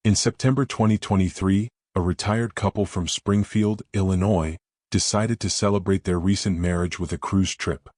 In September 2023, a retired couple from Springfield, Illinois, decided to celebrate their recent marriage with a cruise trip.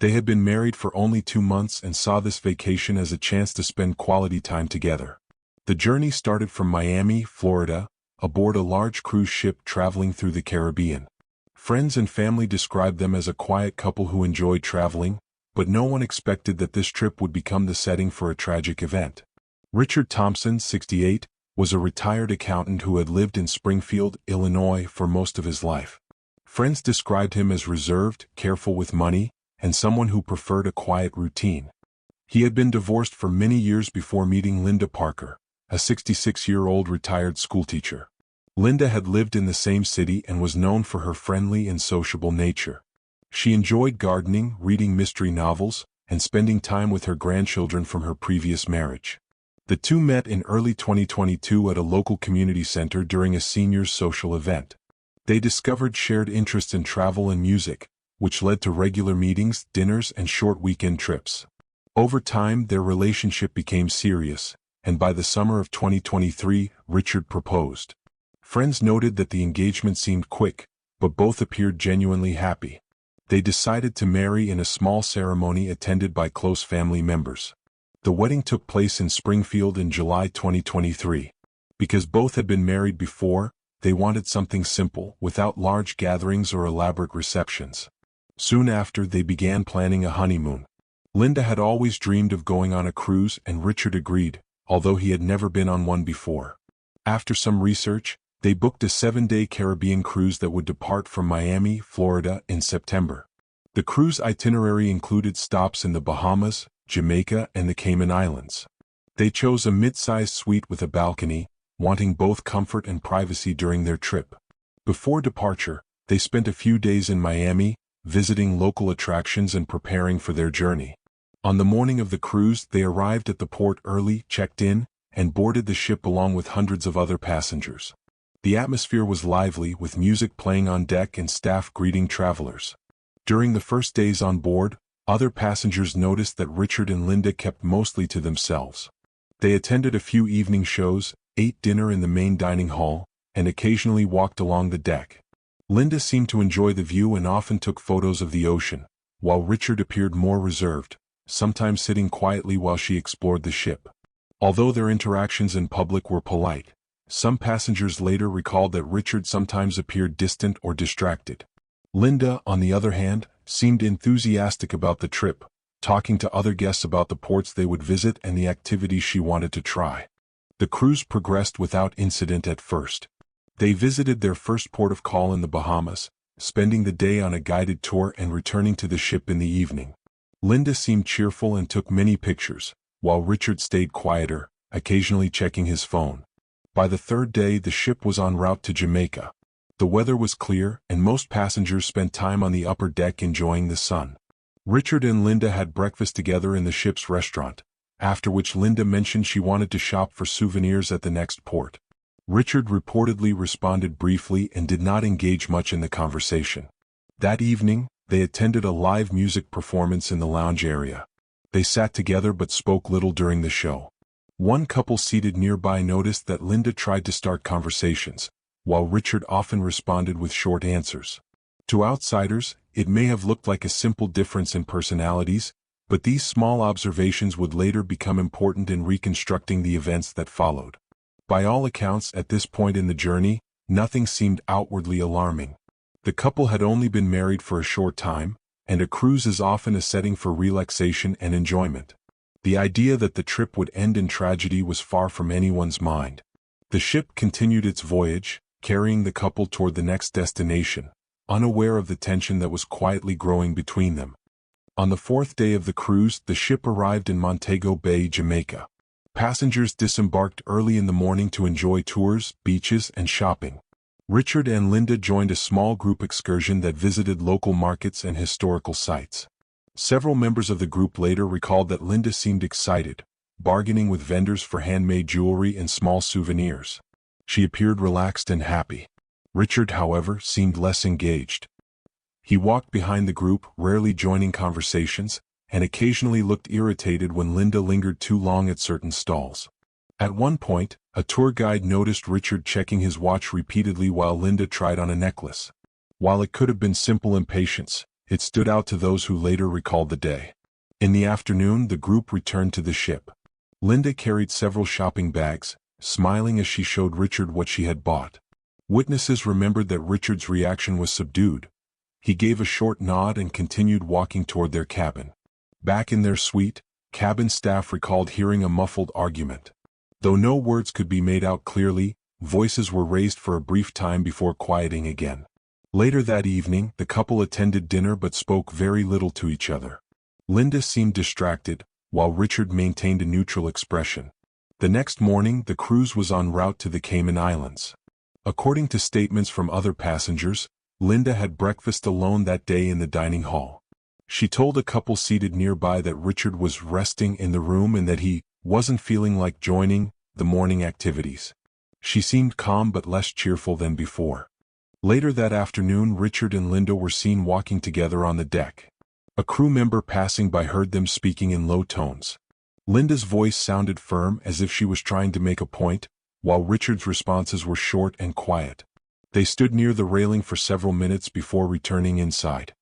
They had been married for only 2 months and saw this vacation as a chance to spend quality time together. The journey started from Miami, Florida, aboard a large cruise ship traveling through the Caribbean. Friends and family described them as a quiet couple who enjoyed traveling, but no one expected that this trip would become the setting for a tragic event. Richard Thompson, 68, was a retired accountant who had lived in Springfield, Illinois for most of his life. Friends described him as reserved, careful with money, and someone who preferred a quiet routine. He had been divorced for many years before meeting Linda Parker, a 66-year-old retired schoolteacher. Linda had lived in the same city and was known for her friendly and sociable nature. She enjoyed gardening, reading mystery novels, and spending time with her grandchildren from her previous marriage. The two met in early 2022 at a local community center during a seniors' social event. They discovered shared interests in travel and music, which led to regular meetings, dinners, and short weekend trips. Over time, their relationship became serious, and by the summer of 2023, Richard proposed. Friends noted that the engagement seemed quick, but both appeared genuinely happy. They decided to marry in a small ceremony attended by close family members. The wedding took place in Springfield in July 2023. Because both had been married before, they wanted something simple, without large gatherings or elaborate receptions. Soon after, they began planning a honeymoon. Linda had always dreamed of going on a cruise, and Richard agreed, although he had never been on one before. After some research, they booked a 7-day Caribbean cruise that would depart from Miami, Florida, in September. The cruise itinerary included stops in the Bahamas, Jamaica, and the Cayman Islands. They chose a mid-sized suite with a balcony, wanting both comfort and privacy during their trip. Before departure, they spent a few days in Miami, visiting local attractions and preparing for their journey. On the morning of the cruise, they arrived at the port early, checked in, and boarded the ship along with hundreds of other passengers. The atmosphere was lively, with music playing on deck and staff greeting travelers. During the first days on board, other passengers noticed that Richard and Linda kept mostly to themselves. They attended a few evening shows, ate dinner in the main dining hall, and occasionally walked along the deck. Linda seemed to enjoy the view and often took photos of the ocean, while Richard appeared more reserved, sometimes sitting quietly while she explored the ship. Although their interactions in public were polite, some passengers later recalled that Richard sometimes appeared distant or distracted. Linda, on the other hand, seemed enthusiastic about the trip, talking to other guests about the ports they would visit and the activities she wanted to try. The cruise progressed without incident at first. They visited their first port of call in the Bahamas, spending the day on a guided tour and returning to the ship in the evening. Linda seemed cheerful and took many pictures, while Richard stayed quieter, occasionally checking his phone. By the third day, the ship was en route to Jamaica. The weather was clear, and most passengers spent time on the upper deck enjoying the sun. Richard and Linda had breakfast together in the ship's restaurant, after which Linda mentioned she wanted to shop for souvenirs at the next port. Richard reportedly responded briefly and did not engage much in the conversation. That evening, they attended a live music performance in the lounge area. They sat together but spoke little during the show. One couple seated nearby noticed that Linda tried to start conversations, while Richard often responded with short answers. To outsiders, it may have looked like a simple difference in personalities, but these small observations would later become important in reconstructing the events that followed. By all accounts, at this point in the journey, nothing seemed outwardly alarming. The couple had only been married for a short time, and a cruise is often a setting for relaxation and enjoyment. The idea that the trip would end in tragedy was far from anyone's mind. The ship continued its voyage, carrying the couple toward the next destination, unaware of the tension that was quietly growing between them. On the 4th day of the cruise, the ship arrived in Montego Bay, Jamaica. Passengers disembarked early in the morning to enjoy tours, beaches, and shopping. Richard and Linda joined a small group excursion that visited local markets and historical sites. Several members of the group later recalled that Linda seemed excited, bargaining with vendors for handmade jewelry and small souvenirs. She appeared relaxed and happy. Richard, however, seemed less engaged. He walked behind the group, rarely joining conversations, and occasionally looked irritated when Linda lingered too long at certain stalls. At one point, a tour guide noticed Richard checking his watch repeatedly while Linda tried on a necklace. While it could have been simple impatience, it stood out to those who later recalled the day. In the afternoon, the group returned to the ship. Linda carried several shopping bags, smiling as she showed Richard what she had bought. Witnesses remembered that Richard's reaction was subdued. He gave a short nod and continued walking toward their cabin. Back in their suite, cabin staff recalled hearing a muffled argument. Though no words could be made out clearly, voices were raised for a brief time before quieting again. Later that evening, the couple attended dinner but spoke very little to each other. Linda seemed distracted, while Richard maintained a neutral expression. The next morning, the cruise was en route to the Cayman Islands. According to statements from other passengers, Linda had breakfast alone that day in the dining hall. She told a couple seated nearby that Richard was resting in the room and that he wasn't feeling like joining the morning activities. She seemed calm but less cheerful than before. Later that afternoon, Richard and Linda were seen walking together on the deck. A crew member passing by heard them speaking in low tones. Linda's voice sounded firm as if she was trying to make a point, while Richard's responses were short and quiet. They stood near the railing for several minutes before returning inside.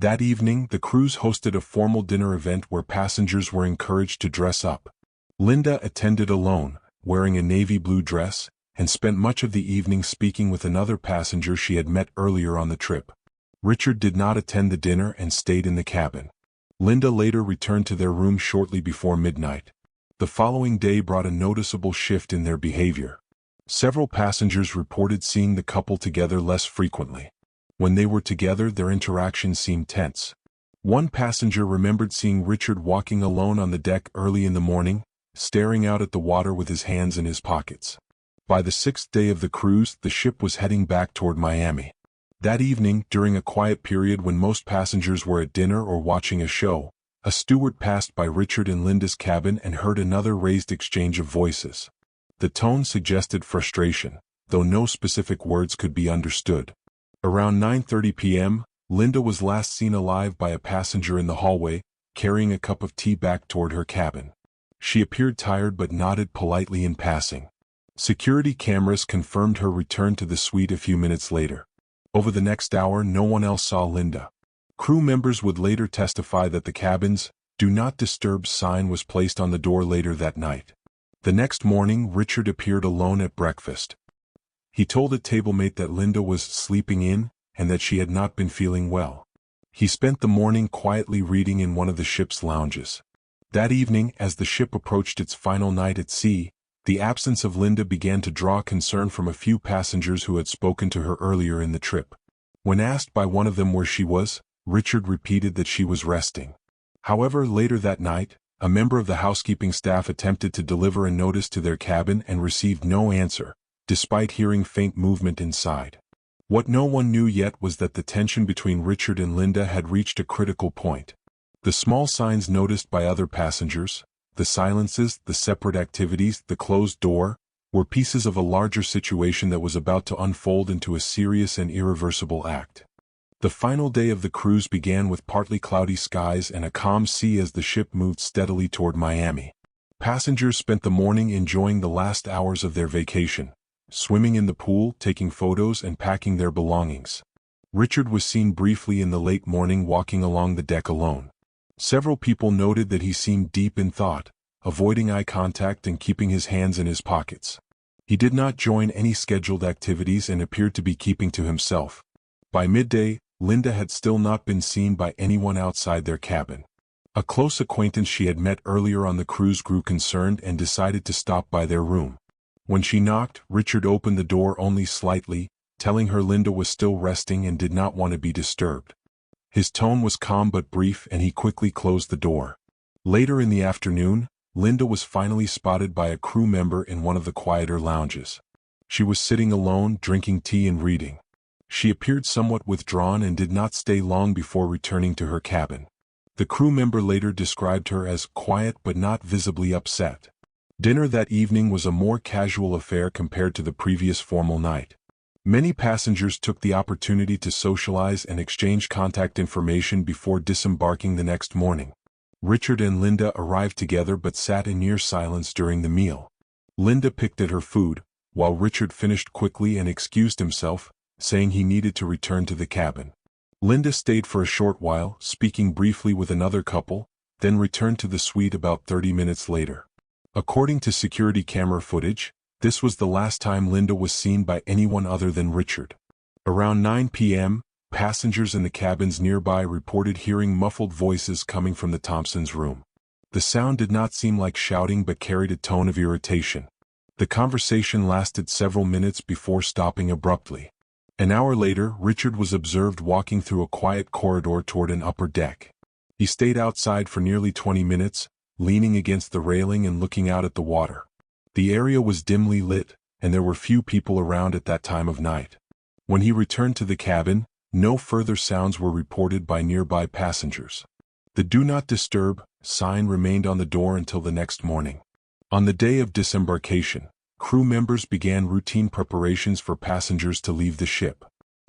That evening, the cruise hosted a formal dinner event where passengers were encouraged to dress up. Linda attended alone, wearing a navy blue dress, and spent much of the evening speaking with another passenger she had met earlier on the trip. Richard did not attend the dinner and stayed in the cabin. Linda later returned to their room shortly before midnight. The following day brought a noticeable shift in their behavior. Several passengers reported seeing the couple together less frequently. When they were together, their interaction seemed tense. One passenger remembered seeing Richard walking alone on the deck early in the morning, staring out at the water with his hands in his pockets. By the 6th day of the cruise, the ship was heading back toward Miami. That evening, during a quiet period when most passengers were at dinner or watching a show, a steward passed by Richard and Linda's cabin and heard another raised exchange of voices. The tone suggested frustration, though no specific words could be understood. Around 9:30 p.m., Linda was last seen alive by a passenger in the hallway, carrying a cup of tea back toward her cabin. She appeared tired but nodded politely in passing. Security cameras confirmed her return to the suite a few minutes later. Over the next hour, no one else saw Linda. Crew members would later testify that the cabin's "Do Not Disturb" sign was placed on the door later that night. The next morning, Richard appeared alone at breakfast. He told a table-mate that Linda was sleeping in and that she had not been feeling well. He spent the morning quietly reading in one of the ship's lounges. That evening, as the ship approached its final night at sea, the absence of Linda began to draw concern from a few passengers who had spoken to her earlier in the trip. When asked by one of them where she was, Richard repeated that she was resting. However, later that night, a member of the housekeeping staff attempted to deliver a notice to their cabin and received no answer, despite hearing faint movement inside. What no one knew yet was that the tension between Richard and Linda had reached a critical point. The small signs noticed by other passengers, the silences, the separate activities, the closed door, were pieces of a larger situation that was about to unfold into a serious and irreversible act. The final day of the cruise began with partly cloudy skies and a calm sea as the ship moved steadily toward Miami. Passengers spent the morning enjoying the last hours of their vacation, swimming in the pool, taking photos, and packing their belongings. Richard was seen briefly in the late morning walking along the deck alone. Several people noted that he seemed deep in thought, avoiding eye contact and keeping his hands in his pockets. He did not join any scheduled activities and appeared to be keeping to himself. By midday, Linda had still not been seen by anyone outside their cabin. A close acquaintance she had met earlier on the cruise grew concerned and decided to stop by their room. When she knocked, Richard opened the door only slightly, telling her Linda was still resting and did not want to be disturbed. His tone was calm but brief, and he quickly closed the door. Later in the afternoon, Linda was finally spotted by a crew member in one of the quieter lounges. She was sitting alone, drinking tea and reading. She appeared somewhat withdrawn and did not stay long before returning to her cabin. The crew member later described her as quiet but not visibly upset. Dinner that evening was a more casual affair compared to the previous formal night. Many passengers took the opportunity to socialize and exchange contact information before disembarking the next morning. Richard and Linda arrived together but sat in near silence during the meal. Linda picked at her food, while Richard finished quickly and excused himself, saying he needed to return to the cabin. Linda stayed for a short while, speaking briefly with another couple, then returned to the suite about 30 minutes later. According to security camera footage, this was the last time Linda was seen by anyone other than Richard. Around 9 p.m., passengers in the cabins nearby reported hearing muffled voices coming from the Thompsons' room. The sound did not seem like shouting but carried a tone of irritation. The conversation lasted several minutes before stopping abruptly. An hour later, Richard was observed walking through a quiet corridor toward an upper deck. He stayed outside for nearly 20 minutes, leaning against the railing and looking out at the water. The area was dimly lit, and there were few people around at that time of night. When he returned to the cabin, no further sounds were reported by nearby passengers. The "Do Not Disturb" sign remained on the door until the next morning. On the day of disembarkation, crew members began routine preparations for passengers to leave the ship.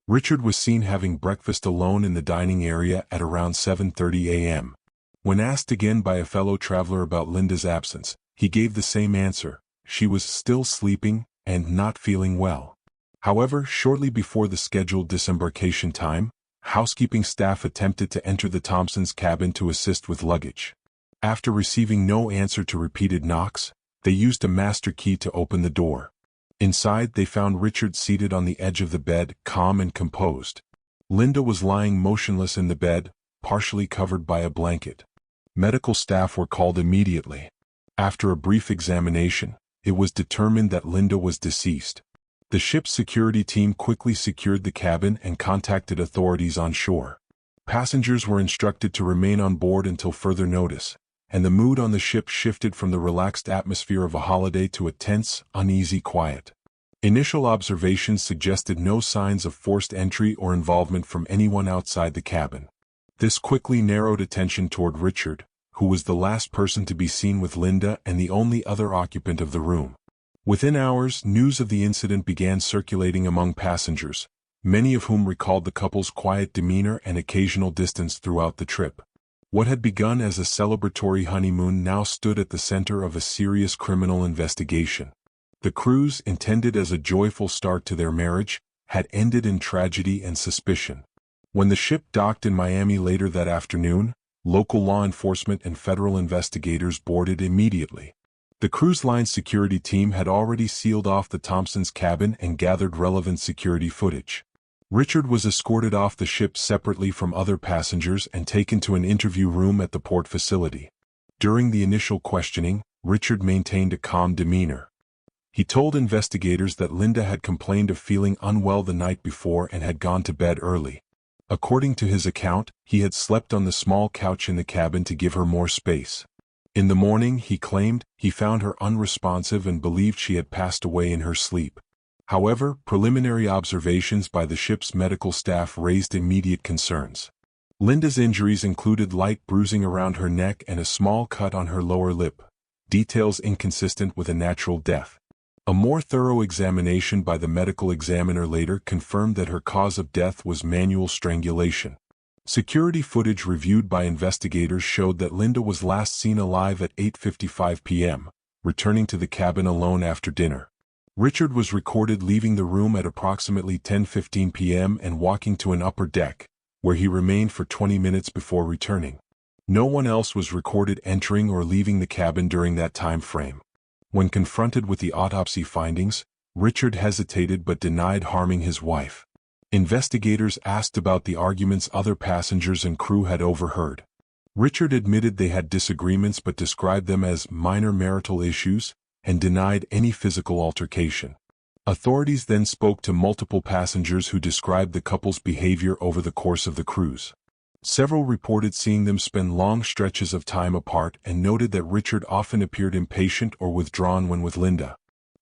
Richard was seen having breakfast alone in the dining area at around 7:30 a.m. When asked again by a fellow traveler about Linda's absence, he gave the same answer: she was still sleeping and not feeling well. However, shortly before the scheduled disembarkation time, housekeeping staff attempted to enter the Thompsons' cabin to assist with luggage. After receiving no answer to repeated knocks, they used a master key to open the door. Inside, they found Richard seated on the edge of the bed, calm and composed. Linda was lying motionless in the bed, partially covered by a blanket. Medical staff were called immediately. After a brief examination, it was determined that Linda was deceased. The ship's security team quickly secured the cabin and contacted authorities on shore. Passengers were instructed to remain on board until further notice, and the mood on the ship shifted from the relaxed atmosphere of a holiday to a tense, uneasy quiet. Initial observations suggested no signs of forced entry or involvement from anyone outside the cabin. This quickly narrowed attention toward Richard, who was the last person to be seen with Linda and the only other occupant of the room. Within hours, news of the incident began circulating among passengers, many of whom recalled the couple's quiet demeanor and occasional distance throughout the trip. What had begun as a celebratory honeymoon now stood at the center of a serious criminal investigation. The cruise, intended as a joyful start to their marriage, had ended in tragedy and suspicion. When the ship docked in Miami later that afternoon, local law enforcement and federal investigators boarded immediately. The cruise line's security team had already sealed off the Thompsons' cabin and gathered relevant security footage. Richard was escorted off the ship separately from other passengers and taken to an interview room at the port facility. During the initial questioning, Richard maintained a calm demeanor. He told investigators that Linda had complained of feeling unwell the night before and had gone to bed early. According to his account, he had slept on the small couch in the cabin to give her more space. In the morning, he claimed, he found her unresponsive and believed she had passed away in her sleep. However, preliminary observations by the ship's medical staff raised immediate concerns. Linda's injuries included light bruising around her neck and a small cut on her lower lip, details inconsistent with a natural death. A more thorough examination by the medical examiner later confirmed that her cause of death was manual strangulation. Security footage reviewed by investigators showed that Linda was last seen alive at 8:55 p.m., returning to the cabin alone after dinner. Richard was recorded leaving the room at approximately 10:15 p.m. and walking to an upper deck, where he remained for 20 minutes before returning. No one else was recorded entering or leaving the cabin during that time frame. When confronted with the autopsy findings, Richard hesitated but denied harming his wife. Investigators asked about the arguments other passengers and crew had overheard. Richard admitted they had disagreements but described them as minor marital issues and denied any physical altercation. Authorities then spoke to multiple passengers who described the couple's behavior over the course of the cruise. Several reported seeing them spend long stretches of time apart and noted that Richard often appeared impatient or withdrawn when with Linda.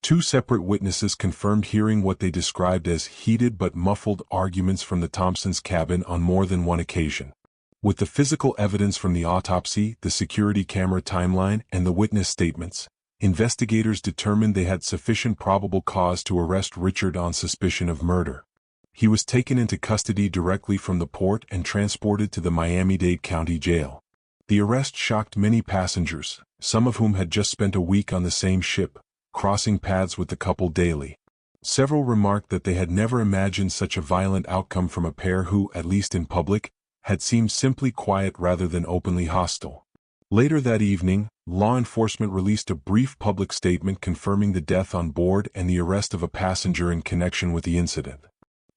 Two separate witnesses confirmed hearing what they described as heated but muffled arguments from the Thompsons' cabin on more than one occasion. With the physical evidence from the autopsy, the security camera timeline, and the witness statements, investigators determined they had sufficient probable cause to arrest Richard on suspicion of murder. He was taken into custody directly from the port and transported to the Miami-Dade County Jail. The arrest shocked many passengers, some of whom had just spent a week on the same ship, crossing paths with the couple daily. Several remarked that they had never imagined such a violent outcome from a pair who, at least in public, had seemed simply quiet rather than openly hostile. Later that evening, law enforcement released a brief public statement confirming the death on board and the arrest of a passenger in connection with the incident.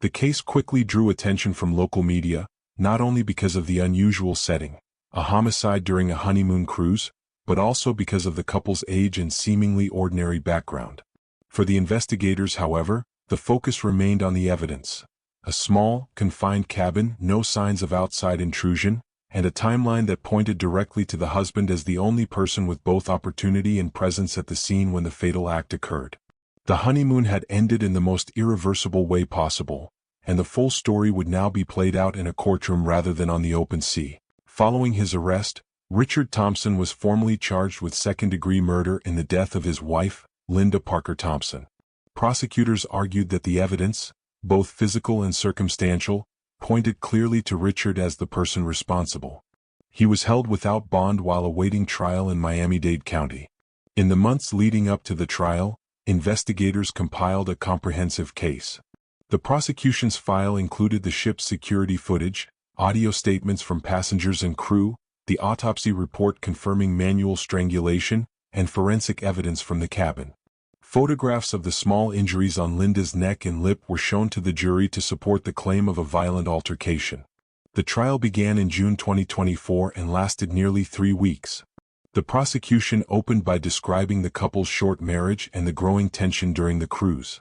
The case quickly drew attention from local media, not only because of the unusual setting, a homicide during a honeymoon cruise, but also because of the couple's age and seemingly ordinary background. For the investigators, however, the focus remained on the evidence. A small, confined cabin, no signs of outside intrusion, and a timeline that pointed directly to the husband as the only person with both opportunity and presence at the scene when the fatal act occurred. The honeymoon had ended in the most irreversible way possible, and the full story would now be played out in a courtroom rather than on the open sea. Following his arrest, Richard Thompson was formally charged with second-degree murder in the death of his wife, Linda Parker Thompson. Prosecutors argued that the evidence, both physical and circumstantial, pointed clearly to Richard as the person responsible. He was held without bond while awaiting trial in Miami-Dade County. In the months leading up to the trial, investigators compiled a comprehensive case. The prosecution's file included the ship's security footage, audio statements from passengers and crew, the autopsy report confirming manual strangulation, and forensic evidence from the cabin. Photographs of the small injuries on Linda's neck and lip were shown to the jury to support the claim of a violent altercation. The trial began in June 2024 and lasted nearly 3 weeks. The prosecution opened by describing the couple's short marriage and the growing tension during the cruise.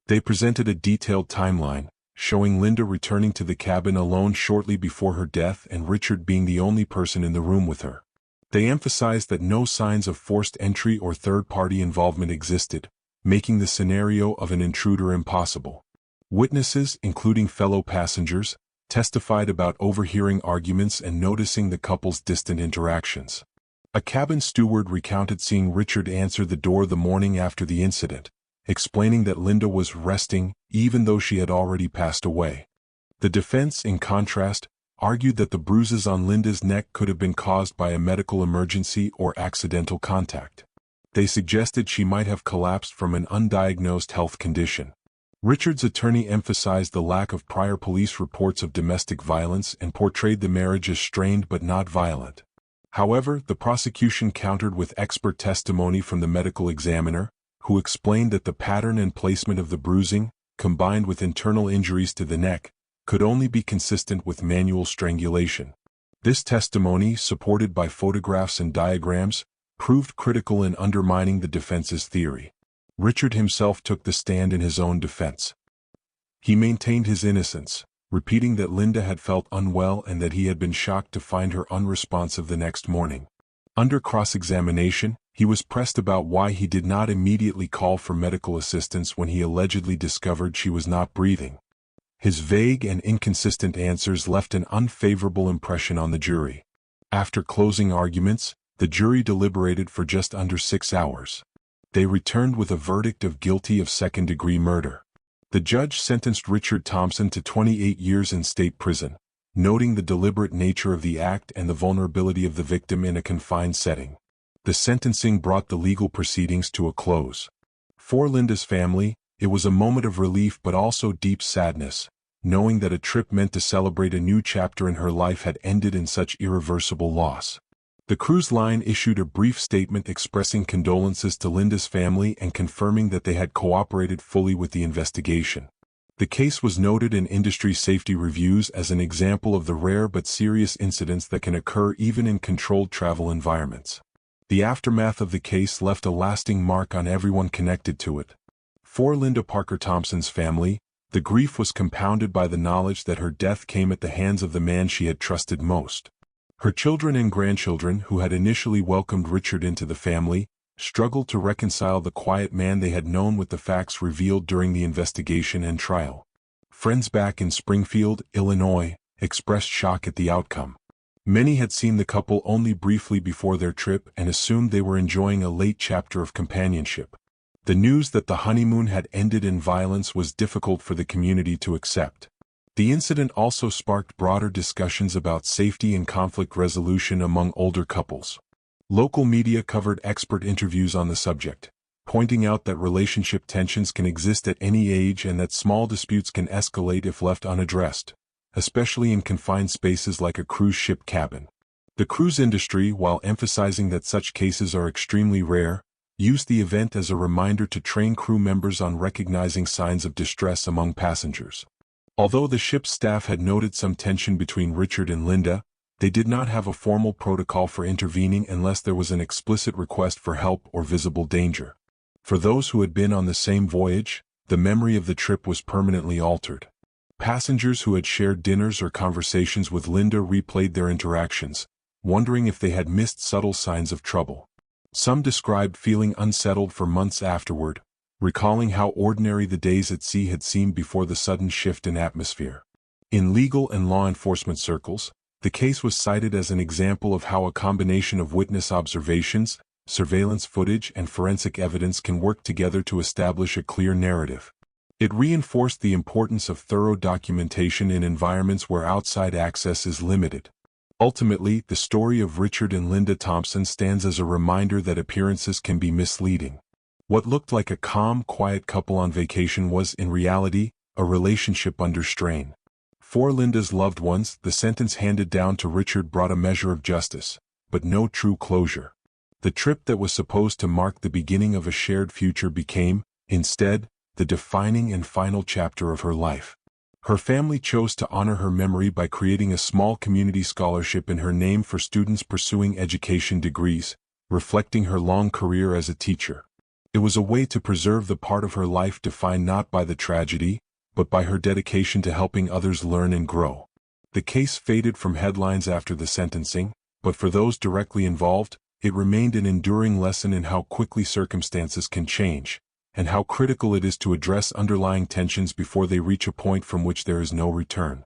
They presented a detailed timeline, showing Linda returning to the cabin alone shortly before her death and Richard being the only person in the room with her. They emphasized that no signs of forced entry or third-party involvement existed, making the scenario of an intruder impossible. Witnesses, including fellow passengers, testified about overhearing arguments and noticing the couple's distant interactions. A cabin steward recounted seeing Richard answer the door the morning after the incident, explaining that Linda was resting even though she had already passed away. The defense, in contrast, argued that the bruises on Linda's neck could have been caused by a medical emergency or accidental contact. They suggested she might have collapsed from an undiagnosed health condition. Richard's attorney emphasized the lack of prior police reports of domestic violence and portrayed the marriage as strained but not violent. However, the prosecution countered with expert testimony from the medical examiner, who explained that the pattern and placement of the bruising, combined with internal injuries to the neck, could only be consistent with manual strangulation. This testimony, supported by photographs and diagrams, proved critical in undermining the defense's theory. Richard himself took the stand in his own defense. He maintained his innocence, repeating that Linda had felt unwell and that he had been shocked to find her unresponsive the next morning. Under cross-examination, he was pressed about why he did not immediately call for medical assistance when he allegedly discovered she was not breathing. His vague and inconsistent answers left an unfavorable impression on the jury. After closing arguments, the jury deliberated for just under 6 hours. They returned with a verdict of guilty of second-degree murder. The judge sentenced Richard Thompson to 28 years in state prison, noting the deliberate nature of the act and the vulnerability of the victim in a confined setting. The sentencing brought the legal proceedings to a close. For Linda's family, it was a moment of relief but also deep sadness, knowing that a trip meant to celebrate a new chapter in her life had ended in such irreversible loss. The cruise line issued a brief statement expressing condolences to Linda's family and confirming that they had cooperated fully with the investigation. The case was noted in industry safety reviews as an example of the rare but serious incidents that can occur even in controlled travel environments. The aftermath of the case left a lasting mark on everyone connected to it. For Linda Parker Thompson's family, the grief was compounded by the knowledge that her death came at the hands of the man she had trusted most. Her children and grandchildren, who had initially welcomed Richard into the family, struggled to reconcile the quiet man they had known with the facts revealed during the investigation and trial. Friends back in Springfield, Illinois, expressed shock at the outcome. Many had seen the couple only briefly before their trip and assumed they were enjoying a late chapter of companionship. The news that the honeymoon had ended in violence was difficult for the community to accept. The incident also sparked broader discussions about safety and conflict resolution among older couples. Local media covered expert interviews on the subject, pointing out that relationship tensions can exist at any age and that small disputes can escalate if left unaddressed, especially in confined spaces like a cruise ship cabin. The cruise industry, while emphasizing that such cases are extremely rare, used the event as a reminder to train crew members on recognizing signs of distress among passengers. Although the ship's staff had noted some tension between Richard and Linda, they did not have a formal protocol for intervening unless there was an explicit request for help or visible danger. For those who had been on the same voyage, the memory of the trip was permanently altered. Passengers who had shared dinners or conversations with Linda replayed their interactions, wondering if they had missed subtle signs of trouble. Some described feeling unsettled for months afterward, recalling how ordinary the days at sea had seemed before the sudden shift in atmosphere. In legal and law enforcement circles, the case was cited as an example of how a combination of witness observations, surveillance footage, and forensic evidence can work together to establish a clear narrative. It reinforced the importance of thorough documentation in environments where outside access is limited. Ultimately, the story of Richard and Linda Thompson stands as a reminder that appearances can be misleading. What looked like a calm, quiet couple on vacation was, in reality, a relationship under strain. For Linda's loved ones, the sentence handed down to Richard brought a measure of justice, but no true closure. The trip that was supposed to mark the beginning of a shared future became, instead, the defining and final chapter of her life. Her family chose to honor her memory by creating a small community scholarship in her name for students pursuing education degrees, reflecting her long career as a teacher. It was a way to preserve the part of her life defined not by the tragedy, but by her dedication to helping others learn and grow. The case faded from headlines after the sentencing, but for those directly involved, it remained an enduring lesson in how quickly circumstances can change, and how critical it is to address underlying tensions before they reach a point from which there is no return.